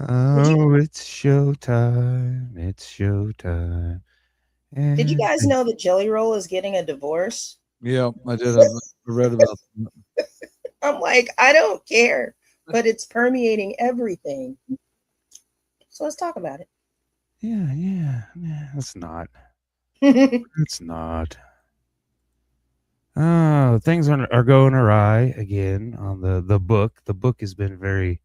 Oh, it's showtime. It's showtime. Did you And guys know that Jelly Roll is getting a divorce? Yeah, I did. I read about that. I'm like, I don't care, but it's permeating everything. So let's talk about yeah. It's not. it. It's not. Oh, things are going awry again on the book. The book has been very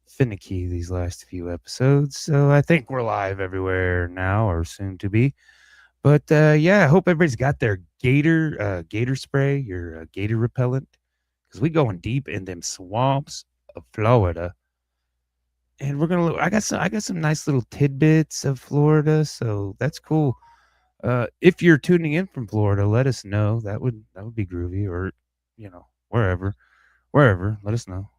finicky these last few episodes, so I think we're live everywhere now, or soon to be. But yeah, I hope everybody's got their gator spray, your gator repellent, because we going deep in them swamps of Florida, and we're gonna. I got some nice little tidbits of Florida, so that's cool. If you're tuning in from Florida, let us know. That would be groovy, or wherever. Let us know.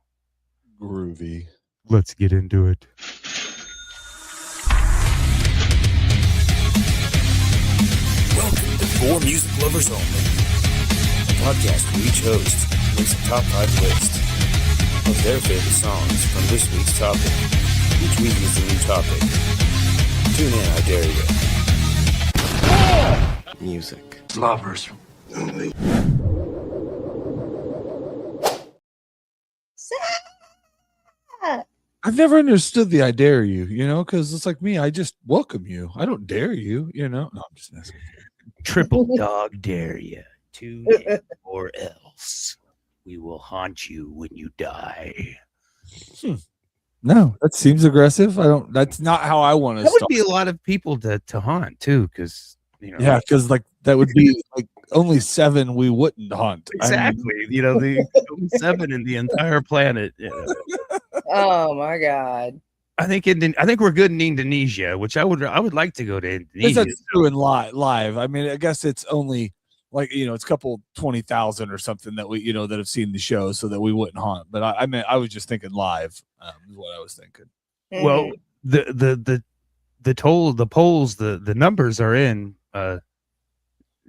Groovy. Let's get into it. Welcome to For Music Lovers Only, a podcast where each host makes a top 5 list of their favorite songs from this week's topic. Each week is a new topic. Tune in, I dare you. Music Lovers Only. I've never understood the I dare you, because it's like me. I just welcome you. I don't dare you, No, I'm just messing. Triple dog dare you. Tune in, or else we will haunt you when you die. No, that seems aggressive. I don't. That's not how I want to That would start. be a lot of people to haunt too, because Yeah, because like that would be like only 7 we wouldn't hunt. exactly. The only 7 in the entire planet. Oh my God. I think we're good in Indonesia, which I would like to go to Indonesia. That's true in live. I mean, I guess it's only like it's a couple 20,000 or something that we that have seen the show, so that we wouldn't hunt. But I mean, I was just thinking live. Is what I was thinking. Well, the polls, the numbers are in.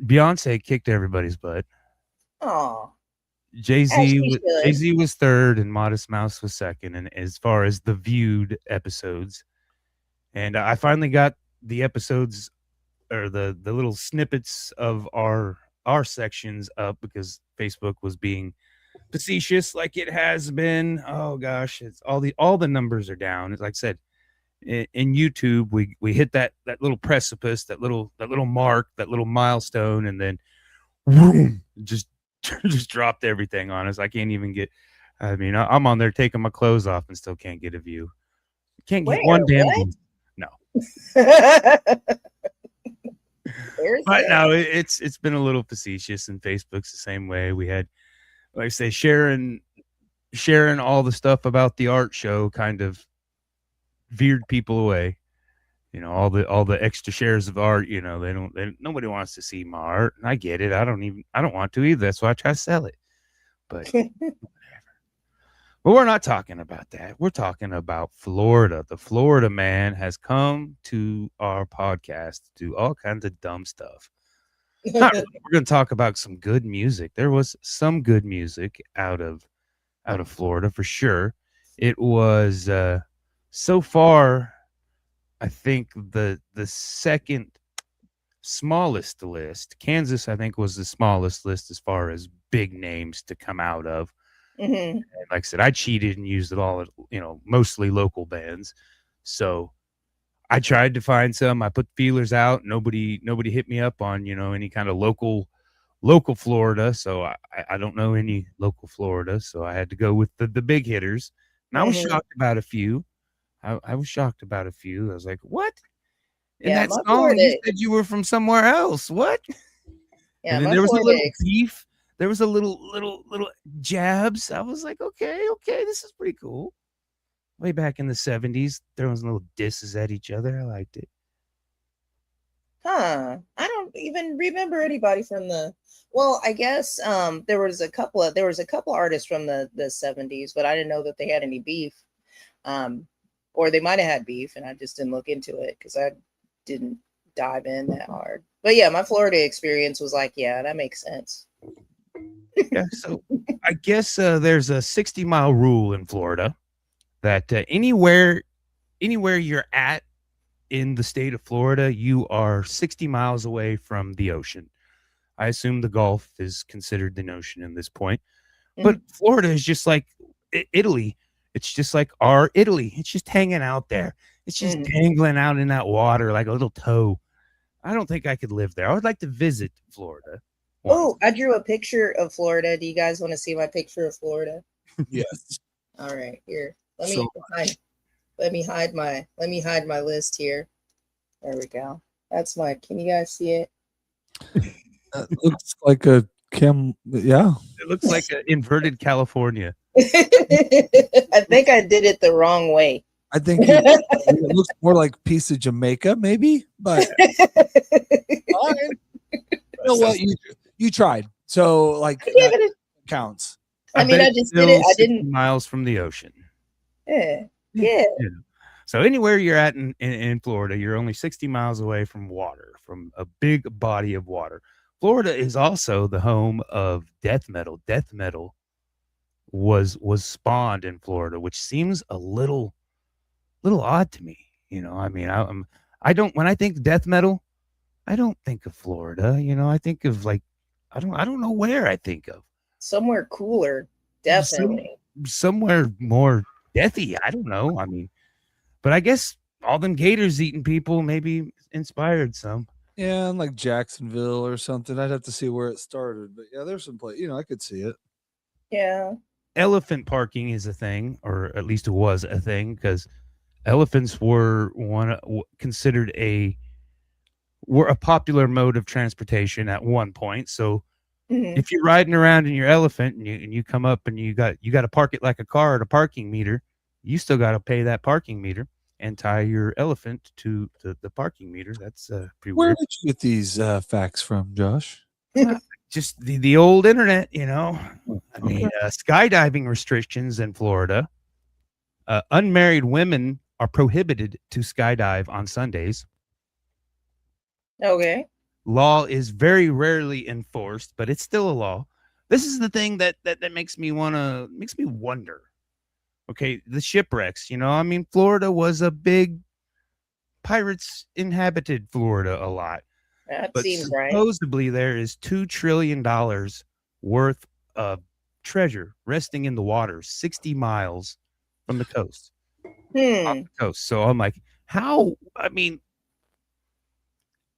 Beyonce kicked everybody's butt. Oh, Jay-Z was third, and Modest Mouse was second. And as far as the viewed episodes, and I finally got the episodes, or the little snippets of our sections up, because Facebook was being facetious like it has been. Oh gosh, it's all the numbers are down. It's like I said, in YouTube, we hit that little precipice, that little mark, that little milestone, and then whoom, just dropped everything on us. I can't even get. I mean, I'm on there taking my clothes off and still can't get a view. Can't get one damn view. No. But no, it's been a little facetious, and Facebook's the same way. We had, like I say, sharing all the stuff about the art show kind of veered people away. All the extra shares of art, nobody wants to see my art, and I get it. I don't want to either. That's why I try to sell it. But whatever. But we're not talking about that. We're talking about Florida. The Florida man has come to our podcast to do all kinds of dumb stuff. Not really. We're going to talk about some good music. There was some good music out of Florida for sure. It was so far, I think the second smallest list. Kansas, I think, was the smallest list as far as big names to come out of. And like I said, I cheated and used it all, mostly local bands. So I tried to find some. I put feelers out. Nobody hit me up on, any kind of local Florida. So I don't know any local Florida. So I had to go with the big hitters. And I was shocked about a few. I was shocked about a few. I was like, what? In that song, you said you were from somewhere else. What? Yeah, and then there was a little beef. There was a little jabs. I was like, okay, this is pretty cool. Way back in the 70s, there was little disses at each other. I liked it. I don't even remember anybody from the. Well, I guess there was a couple artists from the 70s, but I didn't know that they had any beef. Or they might have had beef, and I just didn't look into it because I didn't dive in that hard. But yeah, my Florida experience was like, yeah, that makes sense. Yeah, so I guess there's a 60-mile rule in Florida that anywhere anywhere you're at in the state of Florida, you are 60 miles away from the ocean. I assume the Gulf is considered the ocean in this point. But Florida is just like Italy. It's just like our Italy. It's just hanging out there. It's just dangling out in that water like a little toe. I don't think I could live there. I would like to visit Florida. Oh, I drew a picture of Florida. Do you guys want to see my picture of Florida? Yes. All right, here. Let me hide my list here. There we go. That's my. Can you guys see it? Looks like a yeah. It looks like an inverted California. I think I did it the wrong way. I think it looks more like a piece of Jamaica, maybe, but fine. You know what? You tried. So like counts. I mean, I just did it. I 60 didn't miles from the ocean. Yeah. So anywhere you're at in Florida, you're only 60 miles away from water, from a big body of water. Florida is also the home of death metal. Death metal was spawned in Florida, which seems a little odd to me. You know, I mean, I don't, when I think death metal, I don't think of Florida. You know, I think of like, I don't know where I think of. Somewhere cooler, definitely. Somewhere more deathy. I don't know. I mean, but I guess all them gators eating people maybe inspired some. Yeah, like Jacksonville or something. I'd have to see where it started, but yeah, there's some place. You know, I could see it. Yeah. Elephant parking is a thing, or at least it was a thing, because elephants were considered a popular mode of transportation at one point. So if you're riding around in your elephant and you come up and you got to park it like a car at a parking meter, you still got to pay that parking meter and tie your elephant to the parking meter. That's pretty Where weird. did you get these facts from, Josh? Just the old internet, you know. I mean, skydiving restrictions in Florida. Unmarried women are prohibited to skydive on Sundays. Okay. Law is very rarely enforced, but it's still a law. This is the thing that makes me wonder. Okay, the shipwrecks, you know, I mean, Florida was a big pirates inhabited Florida a lot. That but seems right. Supposedly there is $2 trillion worth of treasure resting in the water 60 miles from the coast. Off the coast. So I'm like, how? I mean,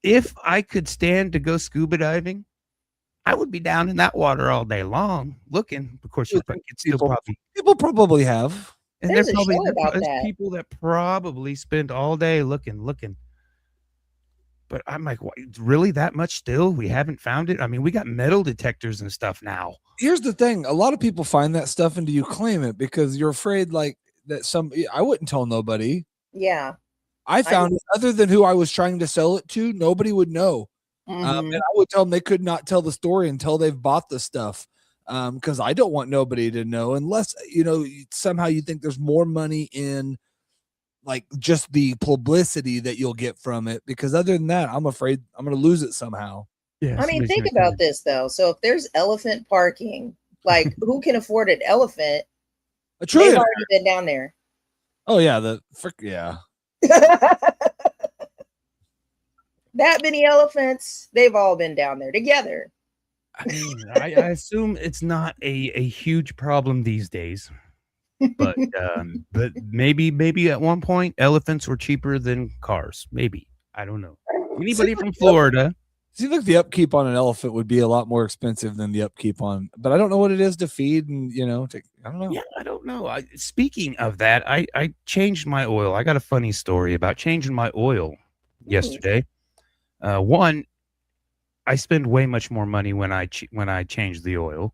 if I could stand to go scuba diving, I would be down in that water all day long looking. Of course, people probably have. And there's people that probably spend all day looking. But I'm like, what, really that much still? We haven't found it? I mean, we got metal detectors and stuff now. Here's the thing. A lot of people find that stuff and do you claim it because you're afraid like that I wouldn't tell nobody. Yeah. I found it other than who I was trying to sell it to. Nobody would know. And I would tell them they could not tell the story until they've bought the stuff. Because I don't want nobody to know unless, you know, somehow you think there's more money in like just the publicity that you'll get from it. Because other than that, I'm afraid I'm going to lose it somehow. Yeah. I mean, think about this though. So if there's elephant parking, like who can afford an elephant? They've already been down there. Oh yeah. Yeah. That many elephants, they've all been down there together. I mean, I assume it's not a huge problem these days, but maybe at one point elephants were cheaper than cars. Maybe, I don't know. Anybody from Florida? See, look, the upkeep on an elephant would be a lot more expensive than the upkeep on, but I don't know what it is to feed and I don't know. Yeah, I don't know. Speaking of that, I changed my oil. I got a funny story about changing my oil yesterday. One, I spend way much more money when I change the oil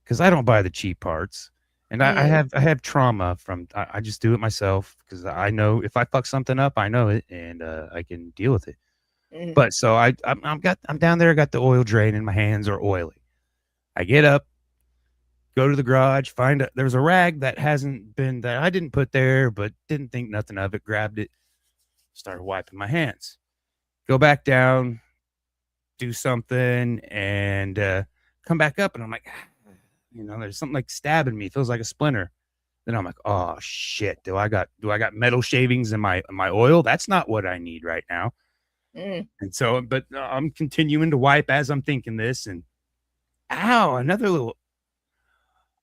because I don't buy the cheap parts, and I have trauma from I just do it myself because I know if I fuck something up, I know it and I can deal with it. But so I'm down there, I got the oil drain and my hands are oily. I get up, go to the garage, there's a rag that I didn't put there, but didn't think nothing of it. Grabbed it, started wiping my hands. Go back down, do something, and come back up, and I'm like, there's something like stabbing me. Feels like a splinter. Then I'm like, oh shit, do I got metal shavings in my oil? That's not what I need right now. And so, but I'm continuing to wipe as I'm thinking this, and ow, another little.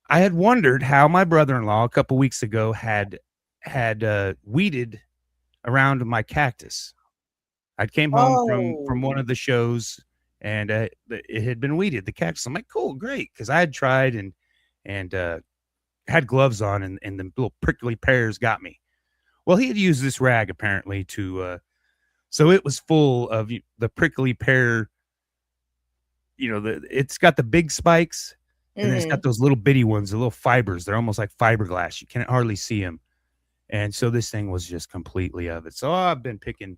I had wondered how my brother-in-law a couple weeks ago had weeded around my cactus. I came home from one of the shows, and it had been weeded, the cactus. I'm like, cool, great, because I had tried and had gloves on, and the little prickly pears got me. Well, he had used this rag apparently to, so it was full of the prickly pear. It's got the big spikes, and then it's got those little bitty ones, the little fibers. They're almost like fiberglass. You can't hardly see them. And so this thing was just completely of it. So I've been picking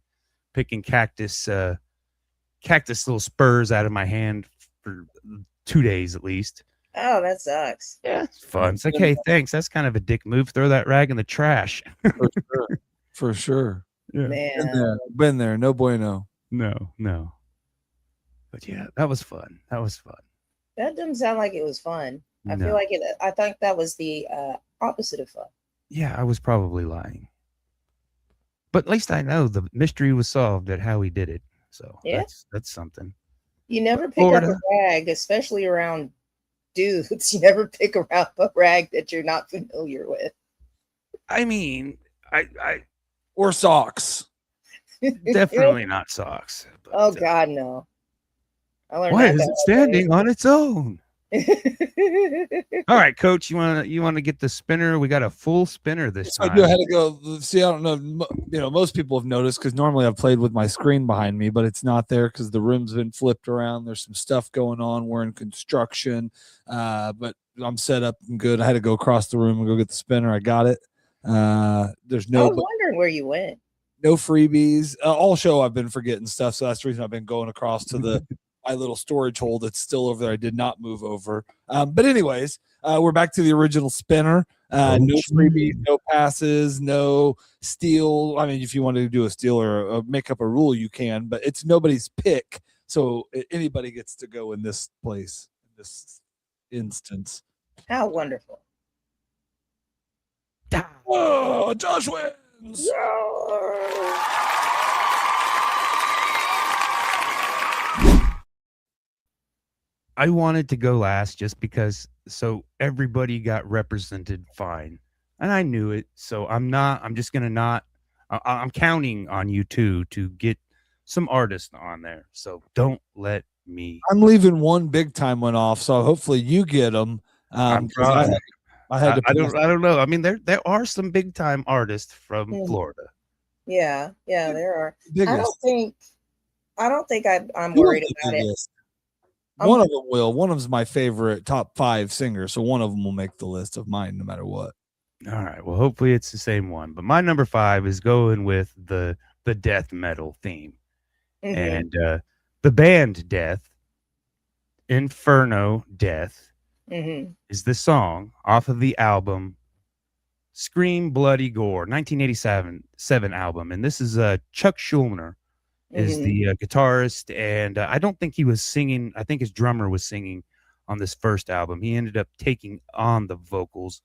cactus little spurs out of my hand for 2 days at least. Oh, that sucks. Yeah, it's fun. It's like, hey, thanks. That's kind of a dick move. Throw that rag in the trash. For sure. Yeah. Man. Been there. No bueno. No. But yeah, that was fun. That doesn't sound like it was fun. I feel like I think that was the opposite of fun. Yeah, I was probably lying. But at least I know the mystery was solved at how he did it. So that's something. You never pick up a rag, especially around dudes. You never pick up a rag that you're not familiar with. I mean, or socks. Definitely not socks. But, oh God, no. Why is it standing on its own? All right, Coach, you want to get the spinner? We got a full spinner this time. I do. I had to go see. I don't know. Most people have noticed because normally I've played with my screen behind me, but it's not there because the room's been flipped around. There's some stuff going on. We're in construction, but I'm set up and good. I had to go across the room and go get the spinner. I got it. There's no. I was wondering where you went. No freebies. All show I've been forgetting stuff, so that's the reason I've been going across to my little storage hole that's still over there. I did not move over. But anyways, we're back to the original spinner. No freebies, no passes, no steal. I mean, if you wanted to do a steal or make up a rule, you can, but it's nobody's pick. So anybody gets to go in this place, in this instance. How wonderful. Oh, Josh wins. Yeah. I wanted to go last just because so everybody got represented fine. And I knew it. So I'm counting on you two to get some artists on there. So don't let me. I'm leaving one big time one off. So hopefully you get them. I don't know. I mean, there are some big time artists from Florida. Yeah, there are. I don't think I'm worried about it. One of them will. One of them's my favorite top 5 singers, so one of them will make the list of mine no matter what. All right. Well, hopefully it's the same one. But my number 5 is going with the death metal theme, and the band Death, Inferno Death, is the song off of the album Scream Bloody Gore, 1987 album, and this is Chuck Schuldiner. Is the guitarist, and I don't think he was singing. I think his drummer was singing on this first album. He ended up taking on the vocals,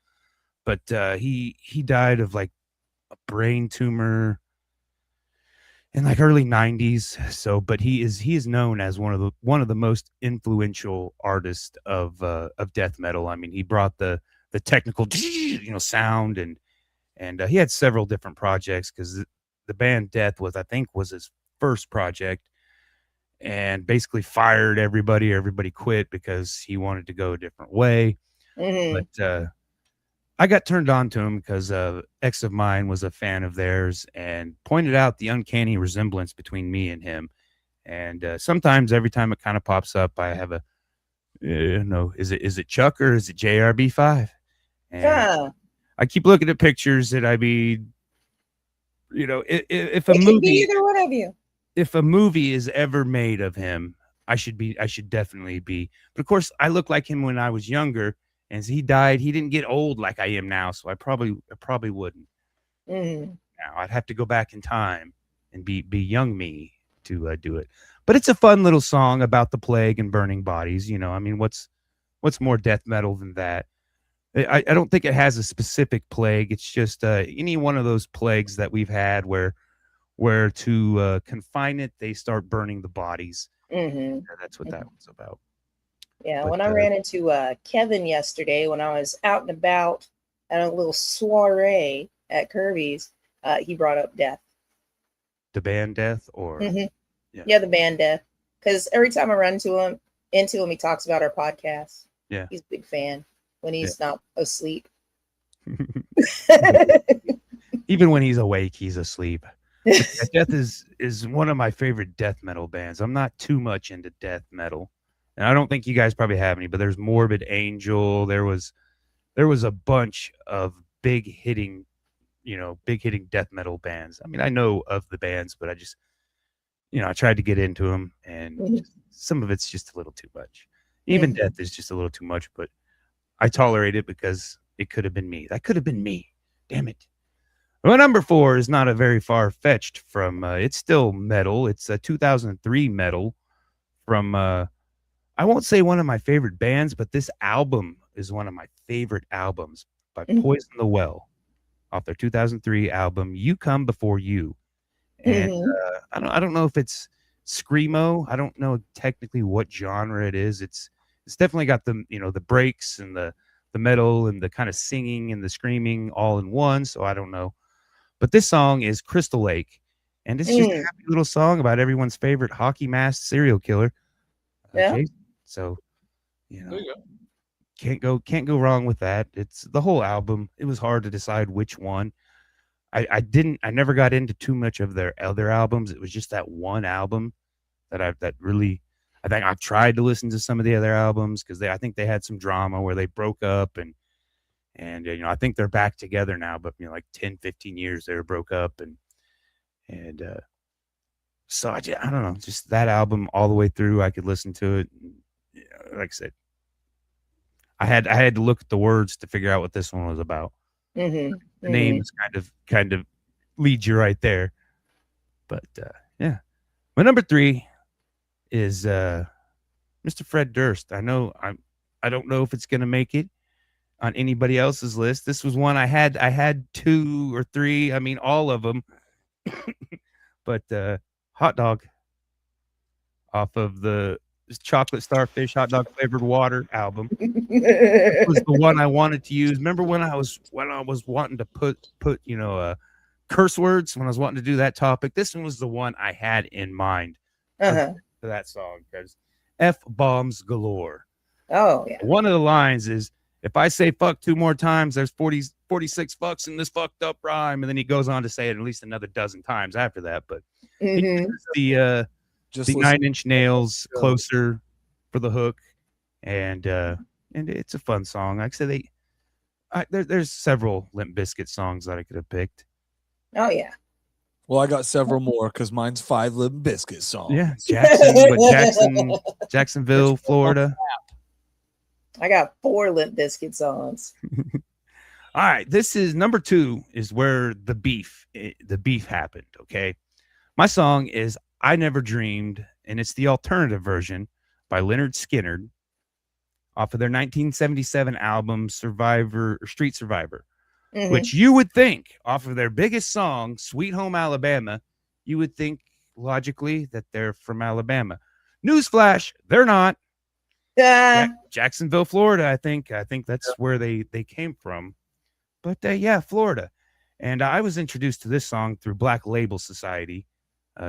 but he died of like a brain tumor in like early 90s. So, but he is known as one of the most influential artists of death metal. I mean, he brought the technical sound, and he had several different projects because the band Death was his first project, and basically fired everybody quit because he wanted to go a different way. But I got turned on to him because ex of mine was a fan of theirs and pointed out the uncanny resemblance between me and him. And sometimes every time it kind of pops up, I have a is it Chuck or is it JRB5? And I keep looking at pictures that if a movie, either one of you. If a movie is ever made of him, I should definitely be. But of course, I look like him when I was younger, and as he died, he didn't get old like I am now, so I probably wouldn't. Now I'd have to go back in time and be young me to do it. But it's a fun little song about the plague and burning bodies. I mean, what's more death metal than that? I don't think it has a specific plague. It's just any one of those plagues that we've had where to confine it, they start burning the bodies. That's what that was about. Yeah, but, when I ran into Kevin yesterday when I was out and about at a little soiree at Kirby's, he brought up Death. The band Death, or yeah, the band Death. Because every time I run into him, he talks about our podcast. Yeah, he's a big fan when he's not asleep. Even when he's awake, he's asleep. Death is one of my favorite death metal bands. I'm not too much into death metal, and I don't think you guys probably have any. But there's Morbid Angel. There was a bunch of big hitting death metal bands. I mean, I know of the bands, but I just, I tried to get into them, and some of it's just a little too much. Even Death is just a little too much, but I tolerate it because it could have been me. That could have been me. Damn it. Well, number 4 is not a very far-fetched from, it's still metal. It's a 2003 metal from, I won't say one of my favorite bands, but this album is one of my favorite albums by Poison the Well, off their 2003 album, You Come Before You. And I don't know if it's screamo. I don't know technically what genre it is. It's definitely got the, the breaks and the metal and the kind of singing and the screaming all in one. So I don't know. But this song is Crystal Lake, and it's just a happy little song about everyone's favorite hockey masked serial killer. Jason. So, there you go. Can't go wrong with that. It's the whole album. It was hard to decide which one. I never got into too much of their other albums. It was just that one album that really, I think I've tried to listen to some of the other albums because I think they had some drama where they broke up and I think they're back together now, but like 10, 15 years they were broke up and so I don't know, just that album all the way through, I could listen to it. Like I said, I had to look at the words to figure out what this one was about. The name is kind of leads you right there. But yeah. My number 3 is Mr. Fred Durst. I don't know if it's gonna make it on anybody else's list. This was one I had 2 or 3. I mean, all of them. But Hot Dog off of the Chocolate Starfish Hot Dog Flavored Water album. It was the one I wanted to use. Remember when I was wanting to put curse words, when I was wanting to do that topic? This one was the one I had in mind for that song, because F-bombs galore. Oh yeah. One of the lines is, if I say fuck 2 more times, there's 46 fucks in this fucked up rhyme. And then he goes on to say it at least another dozen times after that. But the 9 Inch Nails Closer for the hook. And it's a fun song. Like I said, there's several Limp Bizkit songs that I could have picked. Oh yeah. Well, I got several more because mine's 5 Limp Bizkit songs. Yeah, Jacksonville, Florida. I got 4 Limp Bizkit songs. All right, this is number 2 is where the beef happened. Okay, my song is I Never Dreamed, and it's the alternative version by Lynyrd Skynyrd off of their 1977 album Street Survivor, which you would think off of their biggest song, Sweet Home Alabama, you would think logically that they're from Alabama. Newsflash, they're not. Jacksonville, Florida. I think that's where they came from. But yeah, Florida. And I was introduced to this song through Black Label Society,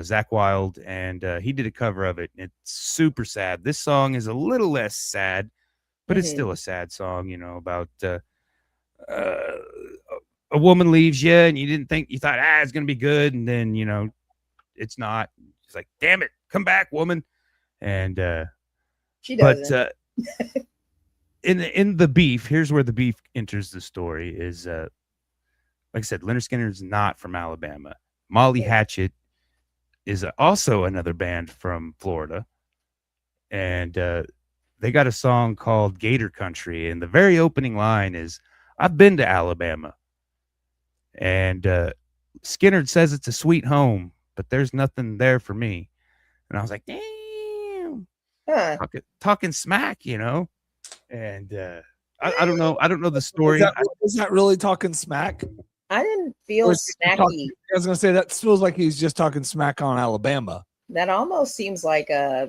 Zach Wilde, and he did a cover of it. It's super sad. This song is a little less sad, but it's still a sad song, about a woman leaves you and you thought it's gonna be good, and then it's not. It's like, damn it, come back, woman. And she doesn't. But in the beef, here's where the beef enters the story. Is like I said, Lynyrd Skynyrd's not from Alabama. Molly Hatchet is also another band from Florida, and they got a song called Gator Country, and the very opening line is, "I've been to Alabama," and Skynyrd says it's a sweet home, but there's nothing there for me. And I was like, damn. Talking smack, and I don't know. I don't know the story. Is that really talking smack? I didn't feel snacky. I was gonna say that feels like he's just talking smack on Alabama. That almost seems like a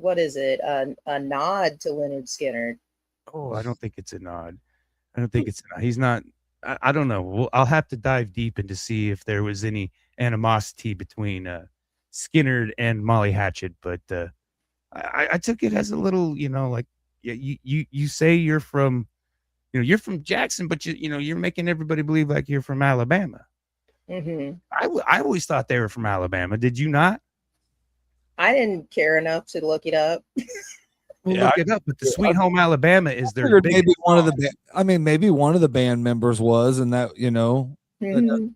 a nod to Leonard Skinner. Oh, I don't think it's a nod. I don't think it's a nod. He's not. I don't know. Well, I'll have to dive deep into see if there was any animosity between Skinner and Molly Hatchet, but I took it as a little, like you say you're from, you're from Jackson, but you're making everybody believe like you're from Alabama. Mm-hmm. I always thought they were from Alabama. Did you not? I didn't care enough to look it up. Look it up, but the Sweet Home Alabama is their maybe one of the maybe one of the band members was, and that Mm-hmm.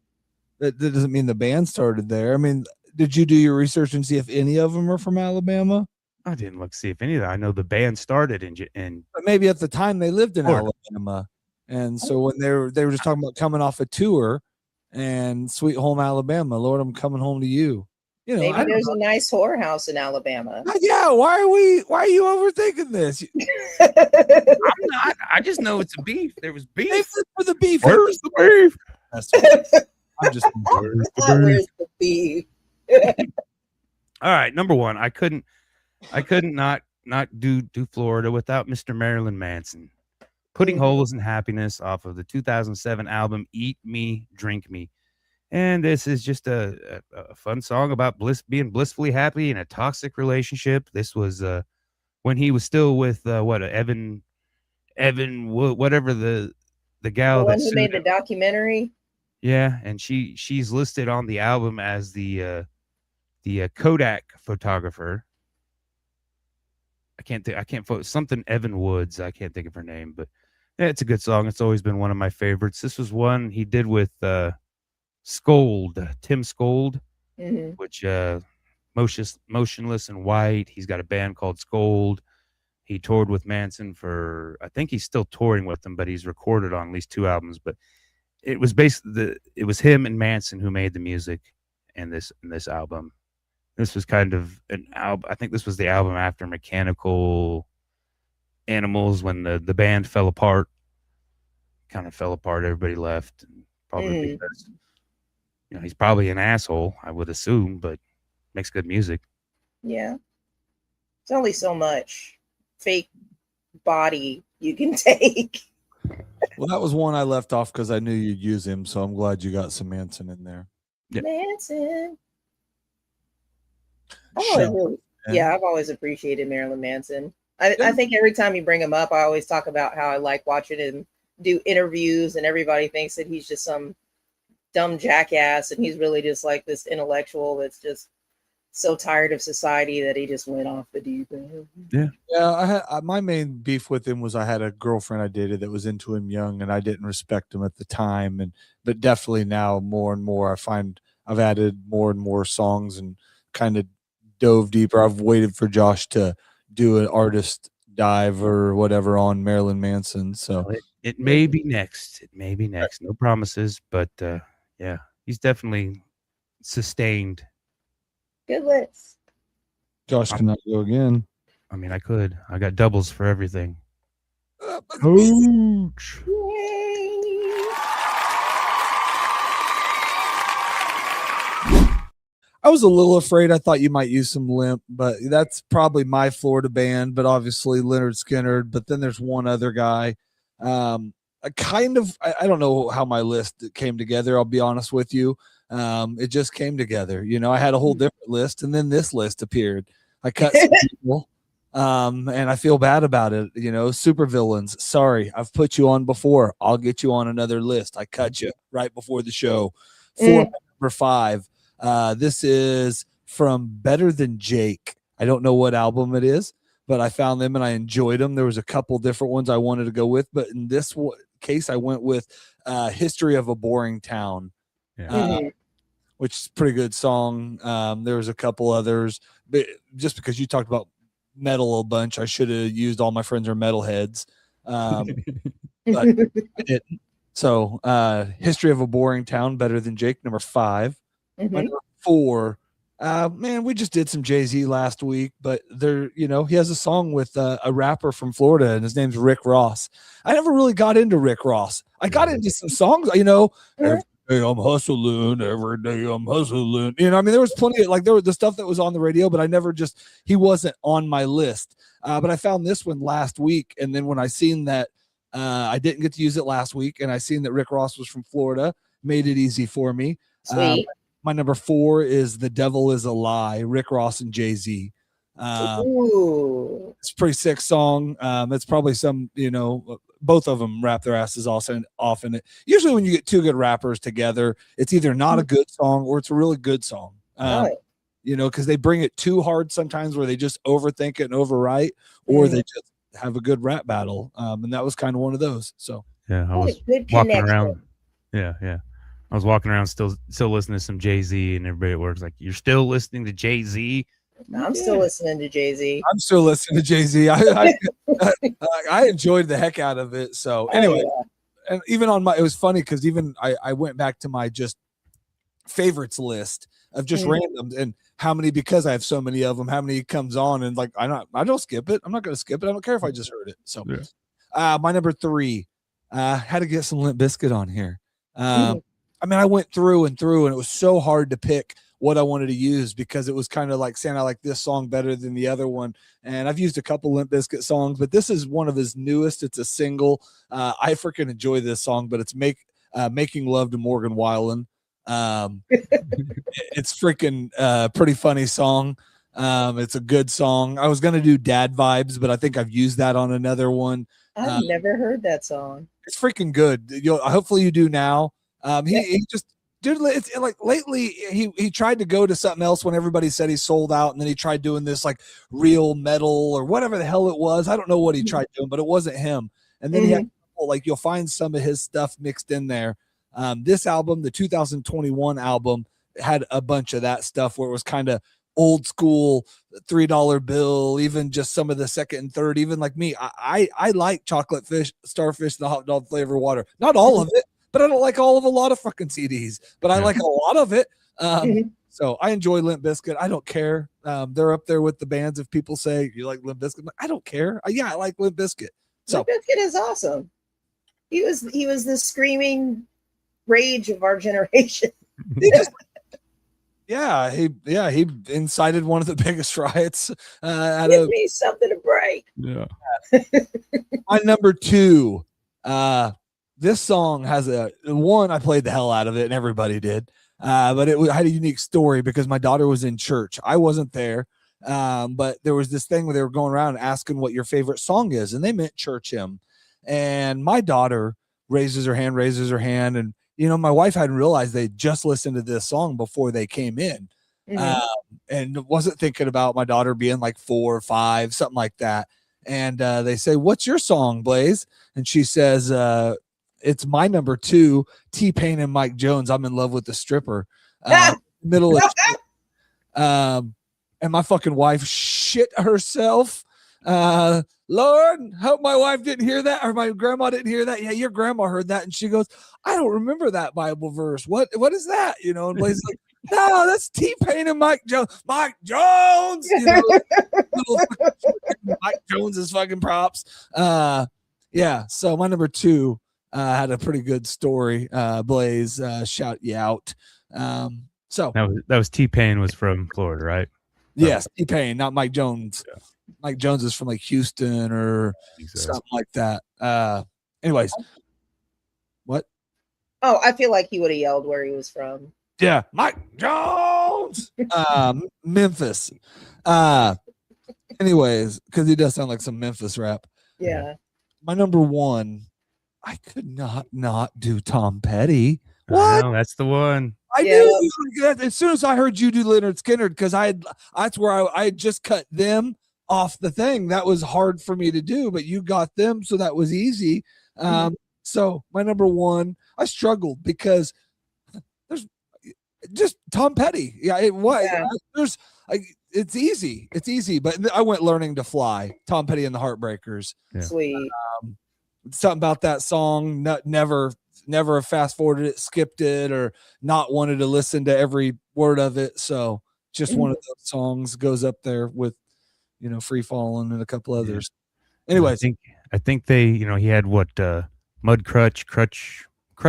that doesn't mean the band started there. I mean, did you do your research and see if any of them are from Alabama? I didn't look see if any of that. I know the band started in but maybe at the time they lived in Alabama, and so when they were just talking about coming off a tour and Sweet Home Alabama, Lord, I'm coming home to you. Maybe there's a nice whorehouse in Alabama. Yeah, why are you overthinking this? I'm not. I just know it's a beef. There was beef. For the beef. Where's the beef? I'm just where's the beef? All right, number one. I couldn't not do Florida without Mr. Marilyn Manson. Putting Holes in Happiness off of the 2007 album Eat Me, Drink Me. And this is just a fun song about being blissfully happy in a toxic relationship. This was when he was still with Evan, whatever the gal the one who made the documentary. Yeah, and she's listed on the album as the Kodak photographer. I can't something Evan Woods. I can't think of her name, but yeah, it's a good song. It's always been one of my favorites. This was one he did with Tim Scold, mm-hmm. which Motionless and White. He's got a band called Scold. He toured with Manson I think he's still touring with them, but he's recorded on at least 2 albums. But it was basically it was him and Manson who made the music in this album. This was kind of an album. I think this was the album after Mechanical Animals, when the band fell apart. Kind of fell apart. Everybody left, and probably because he's probably an asshole, I would assume, but makes good music. Yeah, it's only so much fake body you can take. Well, that was one I left off because I knew you'd use him, so I'm glad you got some Manson in there. Yeah. Manson. I've always appreciated Marilyn Manson. I think every time you bring him up, I always talk about how I like watching him do interviews, and everybody thinks that he's just some dumb jackass, and he's really just like this intellectual that's just so tired of society that he just went off the deep end. Yeah. My main beef with him was I had a girlfriend I dated that was into him young, and I didn't respect him at the time, but definitely now more and more I find I've added more and more songs and kind of dove deeper. I've waited for Josh to do an artist dive or whatever on Marilyn Manson. So it may be next. It may be next. No promises, but yeah, he's definitely sustained. Good list. Josh cannot go again. I mean, I could. I got doubles for everything. Ouch. I was a little afraid. I thought you might use some Limp, but that's probably my Florida band, but obviously Leonard Skinner. But then there's one other guy. I don't know how my list came together. I'll be honest with you. It just came together. I had a whole different list, and then this list appeared. I cut some people, and I feel bad about it. Super villains. Sorry, I've put you on before. I'll get you on another list. I cut you right before the show. Number 5. This is from Better Than Jake. I don't know what album it is, but I found them and I enjoyed them. There was a couple different ones I wanted to go with, but in this case, I went with History of a Boring Town, which is a pretty good song. There was a couple others, but just because you talked about metal a bunch, I should have used All My Friends Are Metalheads, but I didn't. So History of a Boring Town, Better Than Jake, number 5. Mm-hmm. Number 4, Man, we just did some Jay-Z last week, but he has a song with a rapper from Florida, and his name's Rick Ross. I never really got into Rick Ross. I got into some songs, every day I'm hustling, every day I'm hustling. I mean, there was plenty of there was the stuff that was on the radio, but he wasn't on my list. But I found this one last week, and then when I seen that I didn't get to use it last week, and I seen that Rick Ross was from Florida, made it easy for me. Sweet. My number 4 is The Devil Is a Lie, Rick Ross and Jay-Z. It's a pretty sick song. It's probably some, both of them rap their asses off in it. Usually when you get two good rappers together, it's either not a good song or it's a really good song. Because they bring it too hard sometimes where they just overthink it and overwrite, or they just have a good rap battle. And that was kind of one of those. So yeah, I was walking around. Yeah. I was walking around still listening to some Jay-Z, and everybody at work's like, "You're still listening to Jay-Z?" I'm still listening to Jay-Z. I'm still listening to Jay-Z. I enjoyed the heck out of it. So anyway, and even it was funny because even I went back to my just favorites list of just randoms and how many, because I have so many of them, how many comes on, and I don't skip it. I'm not going to skip it. I don't care if I just heard it. So my number 3, had to get some Limp Bizkit on here. I went through and it was so hard to pick what I wanted to use because it was kind of like saying I like this song better than the other one. And I've used a couple Limp Bizkit songs, but this is one of his newest. It's a single. I freaking enjoy this song, but it's Making Love to Morgan Wallen. It's freaking pretty funny song. It's a good song. I was going to do Dad Vibes, but I think I've used that on another one. I've never heard that song. It's freaking good. Hopefully you do now. He just dude, it's like lately he tried to go to something else when everybody said he sold out, and then he tried doing this like real metal or whatever the hell it was. I don't know what he tried doing, but it wasn't him. And then he had you'll find some of his stuff mixed in there. This album, the 2021 album, had a bunch of that stuff where it was kind of old school $3 bill, even just some of the second and third. Even like me, I like Chocolate Fish, Starfish, the hot dog flavor water. Not all of it, but I don't like all of a lot of fucking CDs, but I like a lot of it. So I enjoy Limp Bizkit. I don't care. They're up there with the bands. If people say you like Limp Bizkit, I don't care. I like Limp Bizkit. So Limp Bizkit is awesome. He was the screaming rage of our generation. He incited one of the biggest riots. Give me something to break. Yeah. My number 2. This song has I played the hell out of it, and everybody did. But it had a unique story because my daughter was in church. I wasn't there, but there was this thing where they were going around asking what your favorite song is, and they meant church hymn. And my daughter raises her hand, and my wife hadn't realized they just listened to this song before they came in, and wasn't thinking about my daughter being like 4 or 5, something like that. And they say, "What's your song, Blaze?" And she says, "It's my number 2, T-Pain and Mike Jones. I'm in love with the stripper." Middle of and my fucking wife shit herself. Lord, hope my wife didn't hear that, or my grandma didn't hear that. Yeah, your grandma heard that, and she goes, "I don't remember that Bible verse. What is that?" And Blaze like, "No, that's T-Pain and Mike Jones." Mike Jones, Mike Jones is fucking props. So my number 2 had a pretty good story. Blaze, shout you out. So that was T-Pain was from Florida, right? Yes, T-Pain, not Mike Jones. Yeah. Mike Jones is from like Houston or something like that. Anyways, what? Oh, I feel like he would have yelled where he was from. Yeah, Mike Jones, Memphis. Anyways, because he does sound like some Memphis rap. Yeah. My number 1, I could not do Tom Petty. What? No, that's the one. I knew as soon as I heard you do Leonard Skinner, because that's where I had just cut them off the thing. That was hard for me to do, but you got them, so that was easy. So my number 1, I struggled because there's just Tom Petty. It's easy, but I went Learning to Fly, Tom Petty and the Heartbreakers. Sweet. Something about that song, never fast forwarded it, skipped it, or not wanted to listen to every word of it. So just one of those songs, goes up there with, Free Fallin' and a couple others. Anyways, I think they, he had what Mud Crutch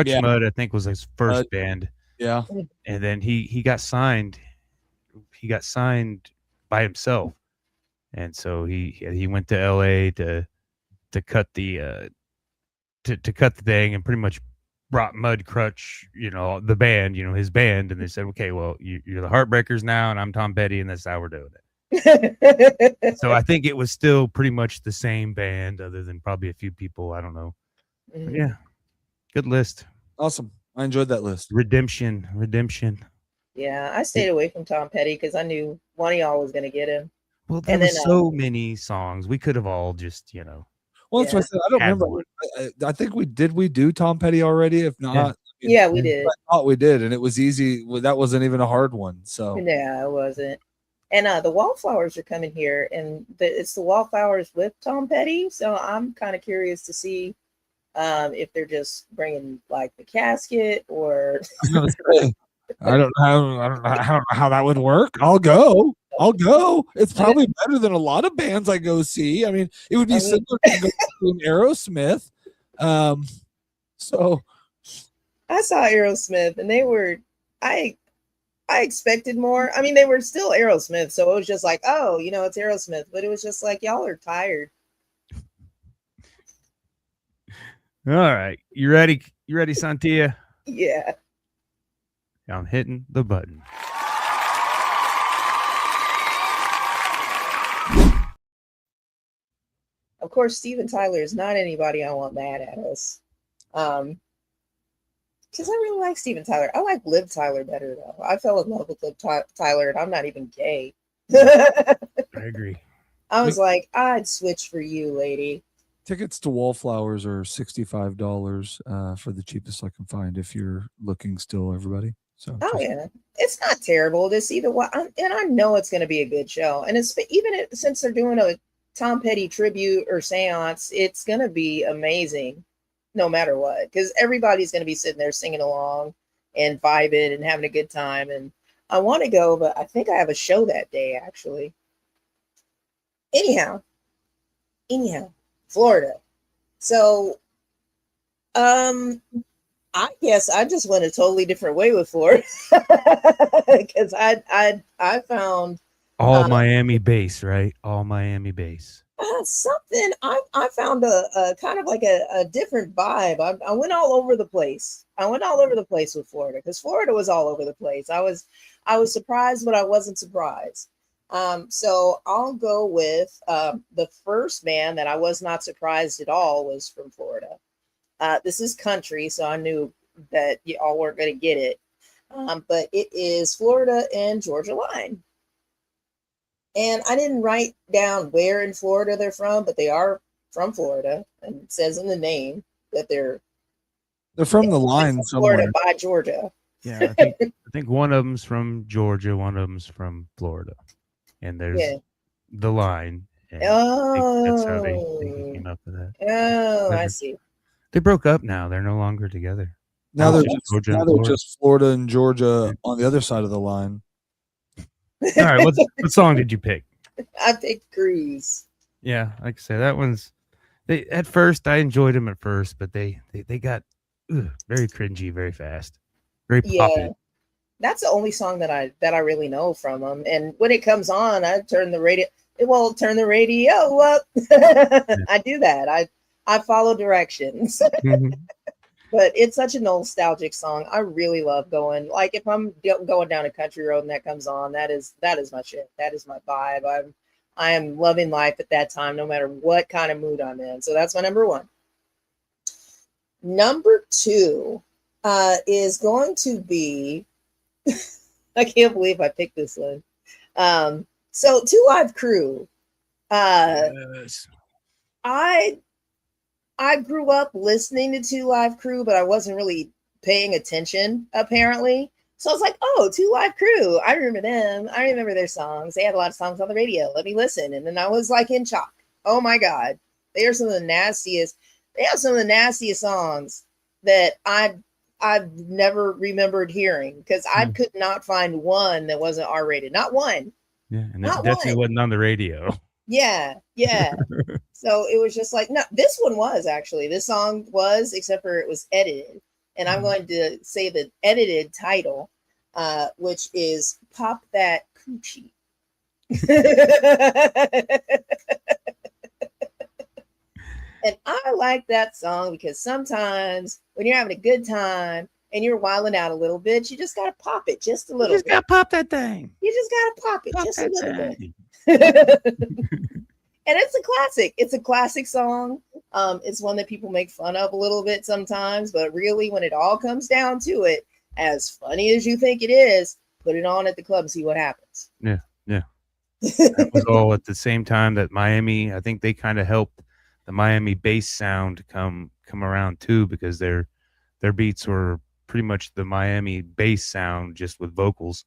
Yeah. Mud, I think was his first band. Yeah. And then he got signed. He got signed by himself. And so he went to LA to cut the to cut the thing, and pretty much brought Mud Crutch, the band, his band, and they said, okay, well, you're the Heartbreakers now, and I'm Tom Petty, and that's how we're doing it. So I think it was still pretty much the same band, other than probably a few people. I don't know. But yeah, good list. Awesome. I enjoyed that list. Redemption. Yeah, I stayed away from Tom Petty because I knew one of y'all was going to get him. Well, there were so many songs. We could have all just, Well, that's what I said. I don't remember. I think we do Tom Petty already. If not, yeah, we did. I thought we did, and it was easy. That wasn't even a hard one. So yeah, it wasn't. And the Wallflowers are coming here, and it's the Wallflowers with Tom Petty. So I'm kind of curious to see if they're just bringing like the casket, or I don't know how that would work. I'll go. It's probably better than a lot of bands I go see. I mean, it would be similar to going to Aerosmith. So I saw Aerosmith, and they were I expected more. I mean, they were still Aerosmith, so it was just like, oh, it's Aerosmith, but it was just like, y'all are tired. All right, you ready? You ready, Sontia? Yeah. I'm hitting the button. Of course, Steven Tyler is not anybody I want mad at us. Because I really like Steven Tyler. I like Liv Tyler better, though. I fell in love with Liv Tyler, and I'm not even gay. I agree. I was like, I'd switch for you, lady. Tickets to Wallflowers are $65 for the cheapest I can find if you're looking still, everybody. So yeah, it's not terrible to see and I know it's going to be a good show. And it's since they're doing a Tom Petty tribute or seance, it's going to be amazing no matter what, because everybody's going to be sitting there singing along and vibing and having a good time. And I want to go, but I think I have a show that day, actually. Anyhow, Florida. So, I guess I just went a totally different way with Florida, because I found all Miami bass, right? All Miami bass. Something I found a kind of like a different vibe. I went all over the place. With Florida, because Florida was all over the place. I was surprised, but I wasn't surprised. So I'll go with the first band that I was not surprised at all was from Florida. This is country, so I knew that y'all weren't going to get it. But it is Florida and Georgia Line. And I didn't write down where in Florida they're from, but they are from Florida. And it says in the name that they're from the line somewhere. Florida by Georgia. Yeah, I think one of them's from Georgia, one of them's from Florida. And there's the line. And that's how they came up with that. Oh, I see. They broke up now. They're no longer together. Now they're just Florida and Georgia on the other side of the line. All right, what song did you pick? I picked Cruise. Yeah, like I said, that one's at first I enjoyed them at first, but they got very cringy very fast. Very poppy. Yeah. That's the only song that I really know from them. And when it comes on, I turn the radio. It won't turn the radio up. I do that. I follow directions. Mm-hmm. But it's such a nostalgic song. I really love going. Like if I'm going down a country road and that comes on, that is my shit. That is my vibe. I am loving life at that time, no matter what kind of mood I'm in. So that's my number one. Number two is going to be. I can't believe I picked this one. So Two Live Crew. Yes. I grew up listening to Two Live Crew, but I wasn't really paying attention, apparently. So I was like, oh, Two Live Crew. I remember them. I remember their songs. They had a lot of songs on the radio. Let me listen. And then I was like in shock. Oh my God. They have some of the nastiest songs that I I've never remembered hearing, because I could not find one that wasn't R-rated. Not one. Yeah, and Not it definitely one. wasn't on the radio. Yeah. So it was just like, no, this one was actually. This song was, except for it was edited. And I'm going to say the edited title, which is Pop That Coochie. And I like that song because sometimes when you're having a good time and you're wilding out a little bit, you just gotta pop it just a little. You just gotta pop that thing. You just gotta pop it just a little thing. bit. And it's a classic. It's a classic song. It's one that people make fun of a little bit sometimes, but really, when it all comes down to it, as funny as you think it is, put it on at the club and see what happens. Yeah. That was all at the same time that Miami. I think they kind of helped the Miami bass sound come around too, because their beats were pretty much the Miami bass sound just with vocals.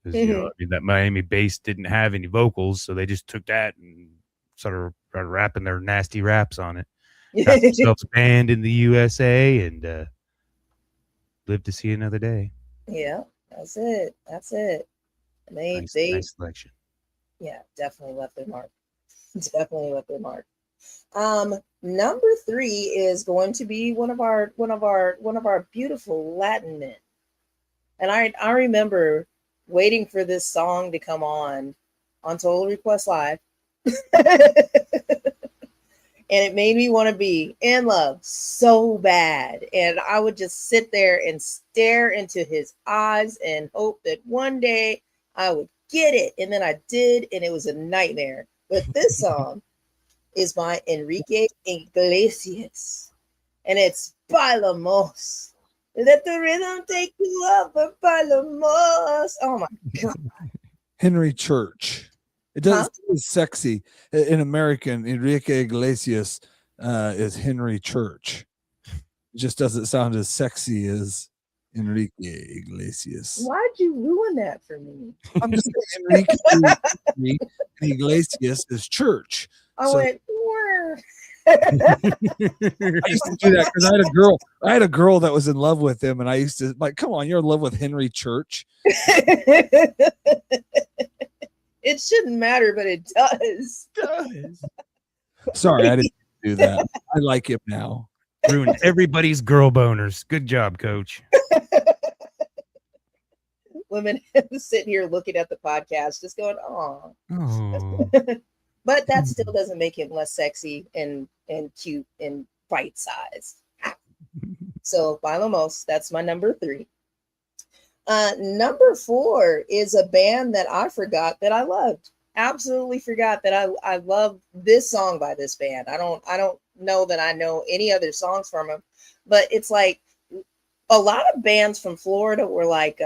Because you know, I mean, that Miami bass didn't have any vocals, so they just took that and started rapping their nasty raps on it. Got themselves banned in the USA and lived to see another day. Yeah, that's it. And Nice selection. Yeah, definitely left their mark. Number 3 is going to be one of our beautiful Latin men. And I remember waiting for this song to come on Total Request Live. And it made me want to be in love so bad. And I would just sit there and stare into his eyes and hope that one day I would get it. And then I did, and it was a nightmare. But this song is by Enrique Iglesias, and it's Bailamos. Let the rhythm take you up, but Bailamos. Oh my God. Henry Church. It doesn't sound sexy. In American, Enrique Iglesias is Henry Church. It just doesn't sound as sexy as Enrique Iglesias. Why'd you ruin that for me? I'm just saying Enrique Iglesias is church. I went, where? I used to do that because I had a girl that was in love with him, and I used to like, come on, you're in love with Henry Church. It shouldn't matter, but it does. Sorry, I didn't do that. I like him now. Ruined everybody's girl boners. Good job, Coach. Women sitting here looking at the podcast, just going, "Oh." But that still doesn't make him less sexy and cute and bite size. So Bailamos, that's my number 3. Number 4 is a band that I forgot that I loved. Absolutely forgot that I love this song by this band. I don't know that I know any other songs from them, but it's like a lot of bands from Florida were like,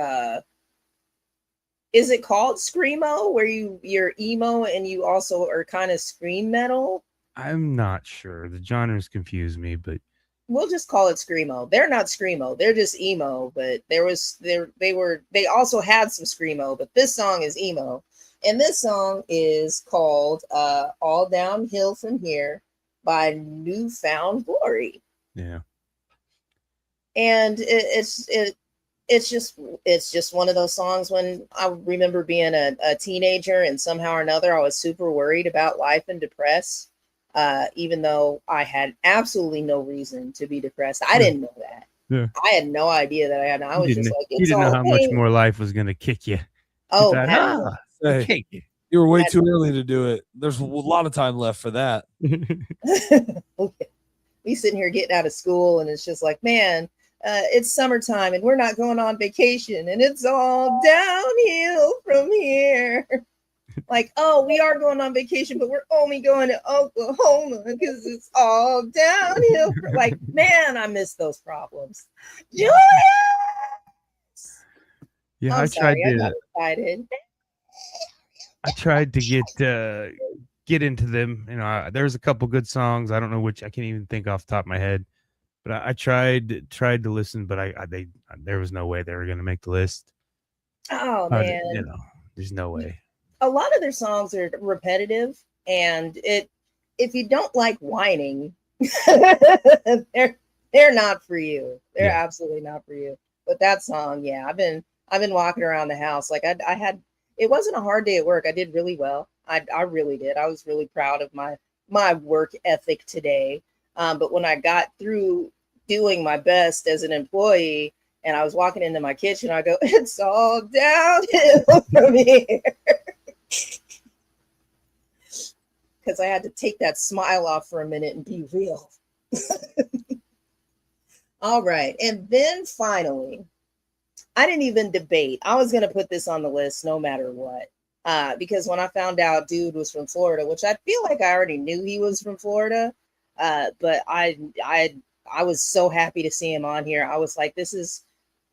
is it called screamo, where you're emo and you also are kind of scream metal? I'm not sure. The genres confuse me, but we'll just call it screamo. They're not screamo. They're just emo, but they also had some screamo, but this song is emo. And this song is called All Downhill From Here by Newfound Glory. Yeah. And it's just one of those songs when I remember being a teenager and somehow or another I was super worried about life and depressed. Even though I had absolutely no reason to be depressed. I didn't know that. Yeah. I had no idea that I had. I was just like, you didn't know how much more life was going to kick you. Oh, hey, you were way too early to do it. There's a lot of time left for that. Okay. We sitting here getting out of school, and it's just like, man, it's summertime, and we're not going on vacation, and it's all downhill from here. Like, oh, we are going on vacation, but we're only going to Oklahoma because it's all downhill. Like, man, I miss those problems. Julius! Yeah, I tried to get into them. You know, there's a couple good songs. I don't know which. I can't even think off the top of my head. But I tried to listen, but there was no way they were going to make the list. Oh man, you know, there's no way. A lot of their songs are repetitive, and if you don't like whining, they're They're not for you. They're Yeah. absolutely not for you. But that song, yeah, I've been walking around the house. Like I had, it wasn't a hard day at work. I did really well. I really did. I was really proud of my work ethic today. But when I got through doing my best as an employee and I was walking into my kitchen, I go, it's all downhill from here. Because I had to take that smile off for a minute and be real. All right. And then finally, I didn't even debate. I was going to put this on the list no matter what. Because when I found out dude was from Florida, which I feel like I already knew he was from Florida, but I was so happy to see him on here. I was like, this is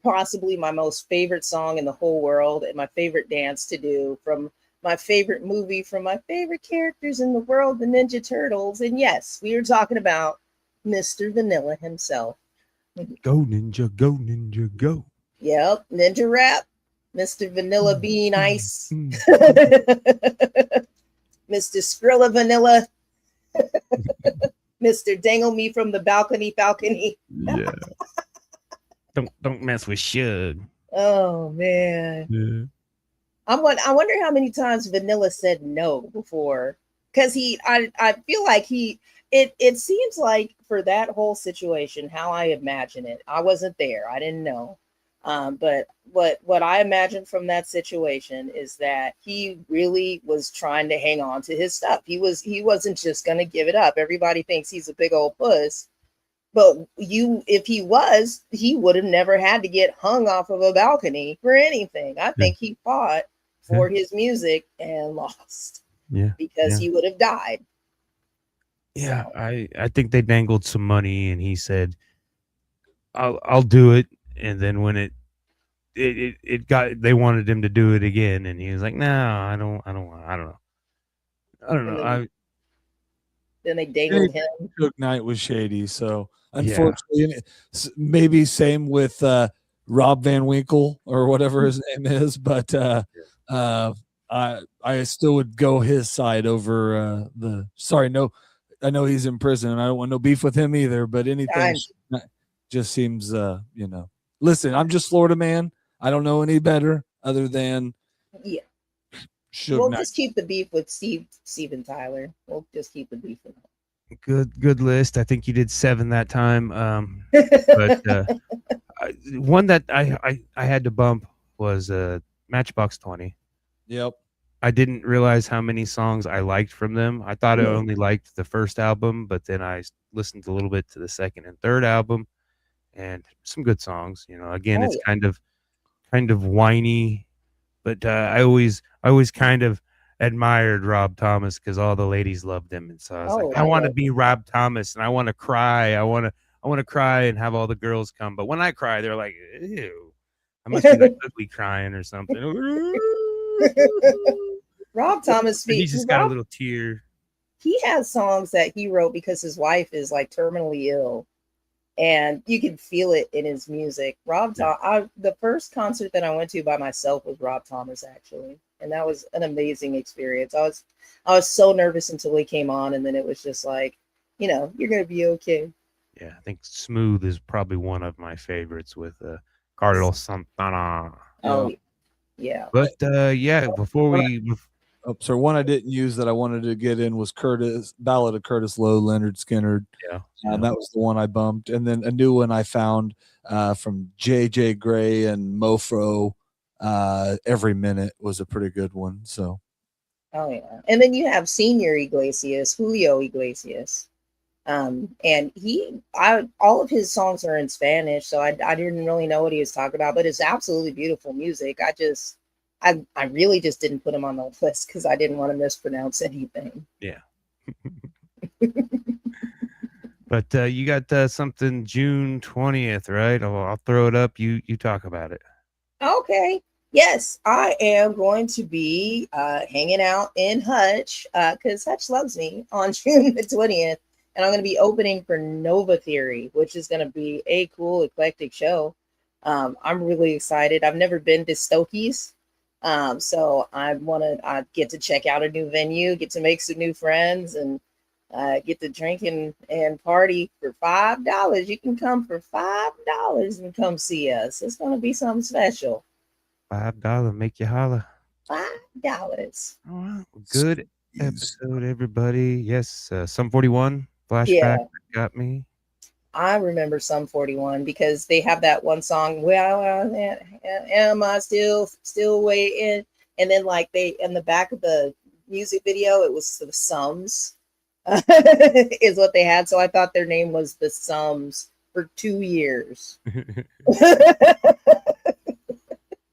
possibly my most favorite song in the whole world and my favorite dance to do from my favorite movie, from my favorite characters in the world, the Ninja Turtles. And yes, we were talking about Mr. Vanilla himself. Go Ninja, go Ninja, go. Yep, Ninja Rap, Mr. Vanilla Bean Ice, Mr. Skrilla Vanilla, Mr. Dangle Me from the Balcony. Yeah. Don't mess with Shug. Oh man. Yeah. I wonder how many times Vanilla said no before. Because I feel like it seems like for that whole situation, how I imagine it, I wasn't there. I didn't know. But what I imagine from that situation is that he really was trying to hang on to his stuff. He wasn't just going to give it up. Everybody thinks he's a big old puss. But if he was, he would have never had to get hung off of a balcony for anything. I think he fought for his music and lost. Yeah. Because he would have died. Yeah, So. I think they dangled some money and he said, I'll do it. And then when it got, they wanted him to do it again, and he was like, no, I don't know. Then they dangled him. Suge Knight was shady, so unfortunately, maybe same with Rob Van Winkle or whatever his name is, but I still would go his side over the. Sorry, no, I know he's in prison, and I don't want no beef with him either. But anything just seems, Listen, I'm just Florida man. I don't know any better other than We'll just keep the beef with Steve and Tyler. We'll just keep the beef with them. Good list. I think you did 7 that time. But one that I had to bump was Matchbox 20. Yep. I didn't realize how many songs I liked from them. I thought I only liked the first album, but then I listened a little bit to the second and third album, and some good songs. Again, it's kind of whiny, but I always kind of admired Rob Thomas because all the ladies loved him, and so I was like, I want to be Rob Thomas, and I want to cry. I want to cry and have all the girls come, but when I cry, they're like, ew, I must be like ugly crying or something. Rob Thomas, he just got a little tear. He has songs that he wrote because his wife is like terminally ill, and you can feel it in his music. The first concert that I went to by myself was Rob Thomas, actually, and that was an amazing experience. I was so nervous until he came on, and then it was just like, you're gonna be okay. Yeah, I think Smooth is probably one of my favorites with Carlos Santana. Oh, yeah. But before we. So one I didn't use that I wanted to get in was Ballad of Curtis Lowe, Leonard Skinner. Yeah. That was the one I bumped. And then a new one I found from J.J. Gray and Mofro, Every Minute was a pretty good one. So. Oh, yeah. And then you have Senior Iglesias, Julio Iglesias. And all of his songs are in Spanish, so I didn't really know what he was talking about, but it's absolutely beautiful music. I really just didn't put him on the list because I didn't want to mispronounce anything. Yeah. But you got something June 20th, right? I'll throw it up. You talk about it. Okay. Yes, I am going to be hanging out in Hutch because Hutch loves me on June the 20th. And I'm going to be opening for Nova Theory, which is going to be a cool, eclectic show. I'm really excited. I've never been to Stokey's. So I get to check out a new venue, get to make some new friends, and get to drink and party for $5. You can come for $5 and come see us. It's going to be something special. $5 make you holla. $5. All right. Good episode, everybody. Yes, Sum 41 flashback got me. I remember Sum 41 because they have that one song, well, am I still waiting? And then like they in the back of the music video, it was the Sums is what they had. So I thought their name was the Sums for 2 years.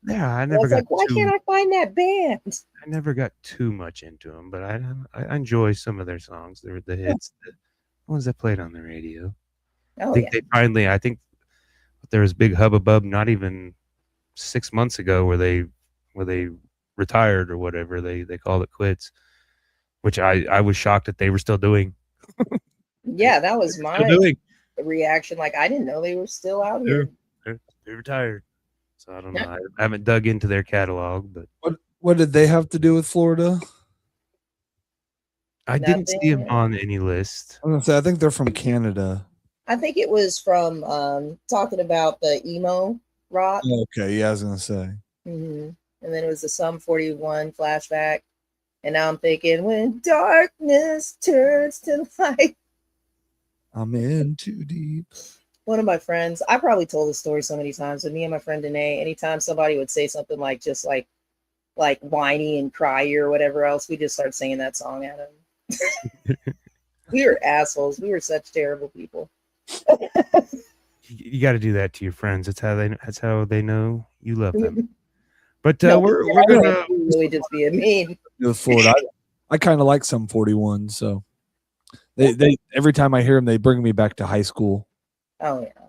Yeah, I never got like, why can't I find that band? I never got too much into them, but I enjoy some of their songs. They're the hits, the ones that played on the radio. Oh, I think they finally. I think there was big hubbub not even 6 months ago where they retired or whatever. They called it quits, which I was shocked that they were still doing. Yeah, that was my reaction. Like I didn't know they were still out here. They retired. So I don't know. I haven't dug into their catalog, but what did they have to do with Florida? I didn't see them on any list. I'm gonna say I think they're from Canada. I think it was from talking about the emo rock. Okay, yeah, I was gonna say. And then it was the Sum 41 flashback, and now I'm thinking when darkness turns to light. I'm in too deep. One of my friends, I probably told this story so many times, but me and my friend Danae, anytime somebody would say something like just like whiny and cryy or whatever else, we just start singing that song at them. We were assholes. We were such terrible people. You got to do that to your friends. That's how they know you love them. But we're gonna really just be mean. I kind of like Sum 41, so they every time I hear them, they bring me back to high school. Oh yeah,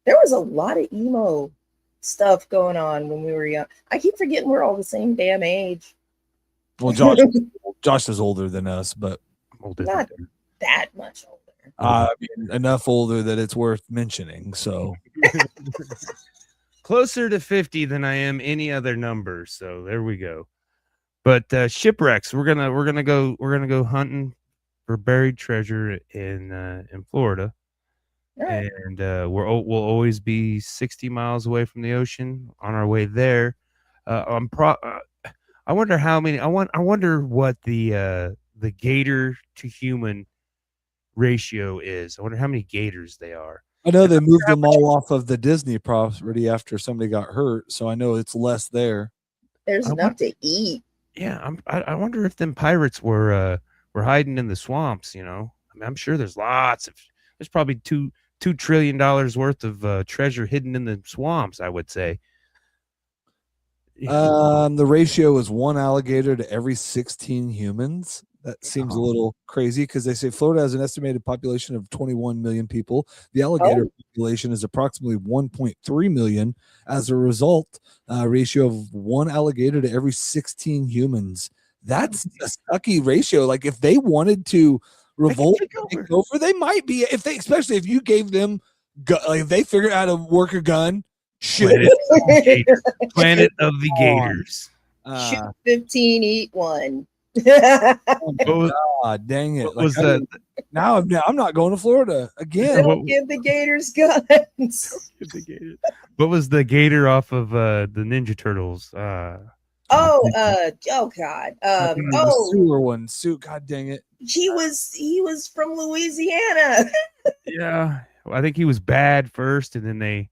there was a lot of emo stuff going on when we were young. I keep forgetting we're all the same damn age. Well, Josh is older than us, but not that much older. I mean, enough older that it's worth mentioning. So closer to 50 than I am any other number. So there we go. But shipwrecks, we're gonna go hunting for buried treasure in Florida. Right. And we'll always be 60 miles away from the ocean on our way there. I wonder how many. I wonder what the gator to human ratio is. I wonder how many gators they are. I know they moved them all off of the Disney property after somebody got hurt, so I know it's less there. There's enough to eat. Yeah, I wonder if them pirates were hiding in the swamps. You know, I mean, I'm sure there's probably $2 trillion worth of treasure hidden in the swamps, I would say. The ratio is 1 alligator to every 16 humans. That seems a little crazy because they say Florida has an estimated population of 21 million people. The alligator population is approximately 1.3 million. As a result, ratio of 1 alligator to every 16 humans. That's a sucky ratio. Like if they wanted to revolt take over, they might be. Especially if you gave them, if they figured out how to work a gun. Planet of the Gators. Shoot 15, eat 1. Oh God, dang it! Was that? Now I'm not going to Florida again. Don't give the Gators guns. What was the gator off of the Ninja Turtles? God. The sewer one. God dang it. He was from Louisiana. Yeah, I think he was bad first, and then they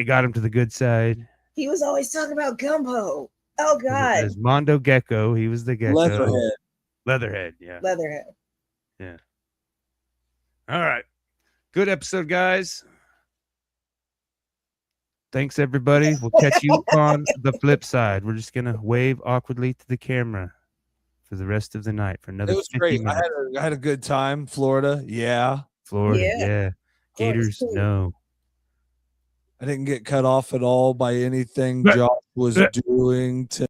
got him to the good side. He was always talking about gumbo. Oh God! It was Mondo Gecko. He was the gecko. Leatherhead. Yeah. Leatherhead. Yeah. All right. Good episode, guys. Thanks, everybody. We'll catch you on the flip side. We're just gonna wave awkwardly to the camera for the rest of the night for another. It was 50 great. minutes. I had a good time. Florida, yeah. Florida, yeah. Gators, no. I didn't get cut off at all by anything Josh was doing to